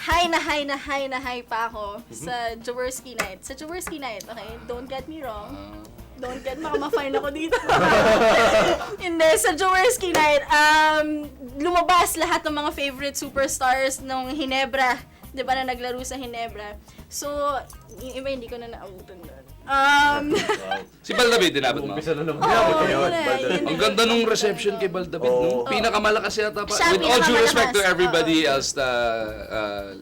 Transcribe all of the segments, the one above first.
high pa ako sa Jaworski Night. Sa Jaworski Night, okay? Don't get me wrong. Don't get, baka ma-fine ako dito. Hindi, sa Jaworski Night, lumabas lahat ng mga favorite superstars ng Hinebra. Di ba na naglaro sa Hinebra? So, yung iba hindi ko na naabutan doon. Si Baldavid, dinabot mo? Umpisa na naman. Ang ganda nung reception kay Baldavid, no? Pinakamalakas yata pa. Siya, With all due respect to pinakamalakas. everybody else, the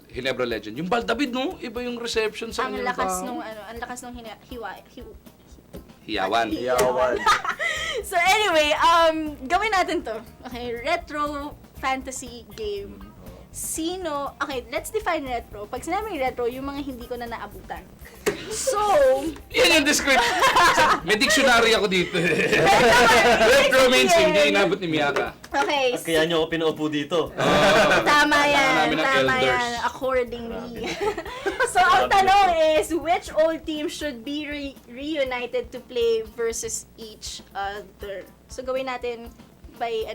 Hinebra legend. Yung Baldavid, no? Iba yung reception sa Ang kanyang lakas tao. nung Hiyawan. Yawan. So anyway, gawin natin to. Okay, retro fantasy game. Okay, let's define retro. Pag sinabing retro, yung mga hindi ko na naabutan. So, Yan yung description. May dictionary ako dito. Retro means hindi inabot ni Miyaka. okay, Kaya niyo ako pinaupo dito. tama namin yan, ang tama elders. yan, accordingly. So, ang tanong is, which old team should be reunited to play versus each other? So, gawin natin by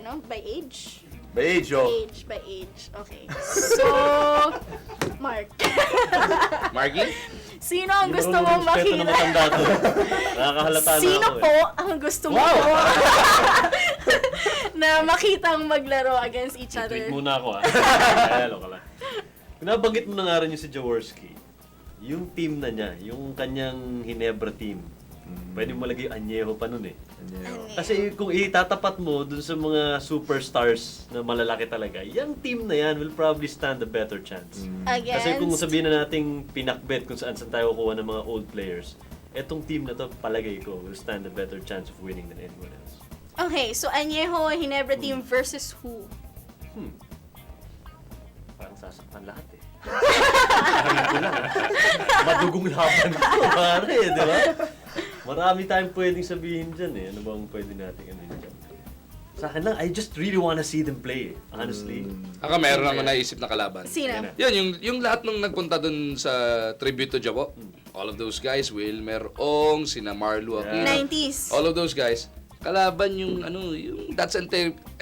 age? Bejo. By age. Okay. So, Mark. Marky? Sino ang gusto mong Respeto na makita? matanda to. Nakakahalata na ako. Sino po ang gusto mo na makitang maglaro against each Tweet other? muna ako Hello ka lang. Nabanggit mo na nga rin yung si Jaworski. Yung team na niya, yung kanyang Hinebra team. Pwede mo lagay Añejo pa nun eh. Kasi kung itatapat mo dun sa mga superstars na malalaki talaga, yung team na yan will probably stand a better chance. Kasi kung Against? sabihin na nating pinakbet kung saan tayo kukuha ng mga old players, etong team na to, palagay ko, will stand a better chance of winning than anyone else. Okay, so Añejo, Hinebra team versus who? Parang sasaktan lahat eh. Madugong laban to, pare, di ba? Marami tayong pwedeng sabihin dyan eh. Ano bang pwede natin dyan? Sa akin lang, I just really wanna see them play, honestly. Aka meron naman naisip na kalaban. Sino? Yan, yung lahat nung nagpunta dun sa tribute to Jabo, all of those guys, Wilmer Ong, sina Marlo Aquino, 90s. all of those guys, kalaban yung That's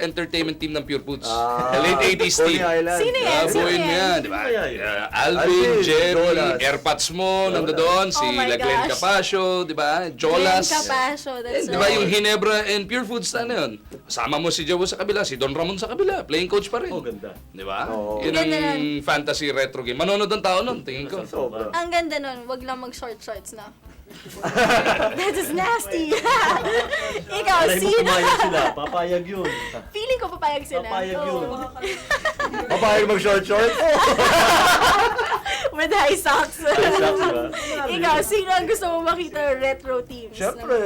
Entertainment team ng Pure Foods. The late 80s team. Sino yan? Sino Buuin mo yan? yan, di ba? Kaya yun. Alvin, Alvin, Jerry, Jolas. Airpods mo, nandoon, si Oh my Laglen gosh. Capasio, di ba? Jolas. Glenn Capascio, that's Di ba right. yung Hinebra and Pure Foods na yun? Sama mo si Jabo sa kabila, si Don Ramon sa kabila, playing coach pa rin. Oh, ganda. Di ba? Oo. Yun ang Ganda fantasy retro game. Manonood ang tao nun, tingin ko. Sobra. Ang ganda nun, wag lang mag-short shorts na. That is nasty. Ikaw, Alay mo sino? pumayag sila, papayag yun. Feeling ko papayag sila. Papayag yun. Oo. Papayag mag-short short? With high socks. Diba? Ikaw, sino ang gusto mo makita retro teams? Siyempre,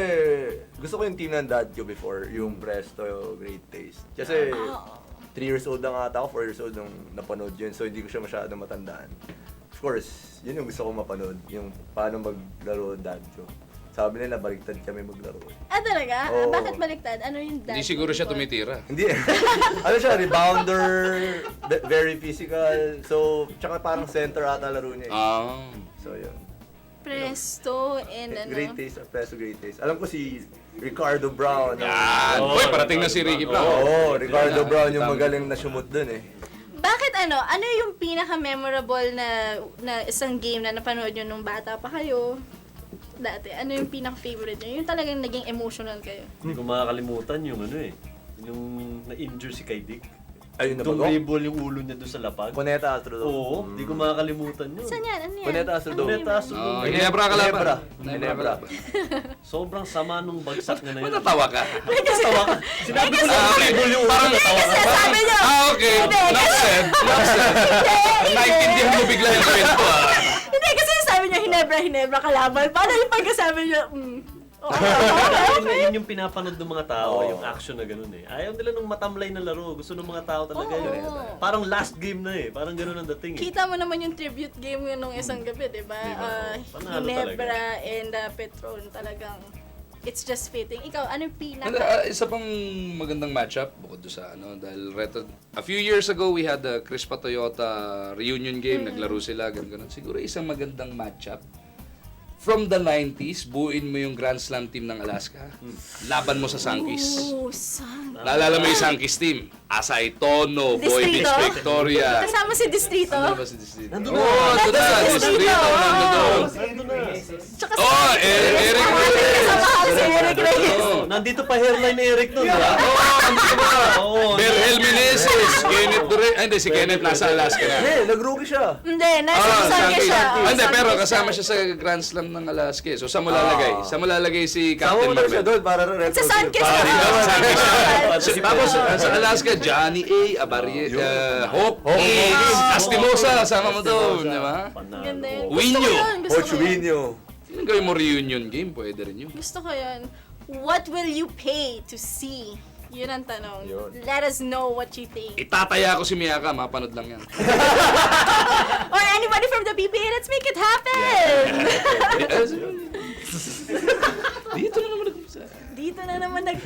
gusto ko yung team ng dad ko before, yung Presto Great Taste. Kasi 3 years old na nga ata ako, 4 years old nung napanood yun, so hindi ko siya masyadong matandaan. Of course, yun yung gusto ko mapanood, yung paano maglaro dad ko. Sabi nila, baliktad kami maglaro. Talaga? Oo. Bakit baliktad? Ano yung dad? Hindi siguro siya mo before? tumitira. Hindi ano siya, rebounder, very physical, so, tsaka parang center ata laro niya eh. So, yun. Presto and ano? Great Taste, Presto Great Taste. Alam ko si Ricardo Brown. Yan! Oo, Uy, parating na si Ricky Brown. Oo, Ricardo Yan, Brown yung tama. magaling na sumut dun eh. Bakit ano yung pinaka-memorable na isang game na napanood nyo nung bata pa kayo? Dati, ano yung pinaka-favorite nyo? Yung talagang naging emotional kayo? Hindi ko makakalimutan yung yung na-injure si Kay Dick. Ayun na ba? Tumribol yung ulo niya doon sa lapag. Cuneta Astrodome. Oo, hindi ko makakalimutan yun. Saan yan? Ano yan? Cuneta Astrodome. Ano Cuneta yun? Astrodome. Hinebra ka laban. Hinebra. Sobrang sama nung bagsak niya na yun. Matatawa ka. Tawa ka. Sinabi ko lang, okay. tumribol yung ulo. Parang Natawa ka. Sabi nyo! okay. Hindi, Enough said. Naintindihan mo bigla yung kwento Hindi, kasi sabi nyo, Hinebra kalaban. Paano yung pagkasabi nyo, okay. Yun yung pinapanood ng mga tao, Oo. yung action na ganun eh. Ayaw nila nung matamlay na laro. Gusto ng mga tao talaga Oo. yun. Parang last game na eh. Parang ganun ang dating eh. Kita mo naman yung tribute game yun nung isang gabi, di ba? Diba? Panalo Hinebra and Petron talagang it's just fitting. Ikaw, ano yung Isa pang magandang matchup bukod doon sa dahil a few years ago we had the Crispa Toyota reunion game, naglaro sila ganun. Siguro isang magandang matchup from the 90s, buuin mo yung Grand Slam team ng Alaska. Laban mo sa Sankis. Oh, son. Naalala mo yung Sankis team? Asay Tono, Boy Beach Distrito? Victoria. Kasama si Distrito. Ano ba si Distrito? Nandun Oo, na. ito na, Distrito. Distrito. Nandun. Nandun na. Tsaka Oh, Eric Reyes. Kasama si Eric Reyes. Oo. Nandito pa hairline ni Eric nun, ha? Oo. Berhel Meneses, Kenneth Dure. Ay, hindi, si Kenneth nasa Alaska na. Hindi, nag-rookie siya. Hindi, nasa Sankis siya. Ah, hindi, pero Sankis kasama siya sa Grand Slam ng Alaska. So, saan mo lalagay? Saan mo lalagay si Sama Captain mo na siya Marvel? doon para Sa Sankis Ah, na. dito, sa Sankis siya. Oh, Tapos, sa Alaska, Johnny A, Abari, Hope, Castimosa, sama mo doon, di ba? Ganda yun. Winyo. Gusto ko yun. Gusto ko yun. Ochuinho. Yung gawin mo reunion game, pwede rin yun. Gusto ko yun. What will you pay to see? Yun ang tanong. Yun. Let us know what you think. Itataya ko si Miyaka, mapanood lang yan. Or anybody from the PBA, let's make it happen! Dito na naman nag-umpisa. Dito na naman nag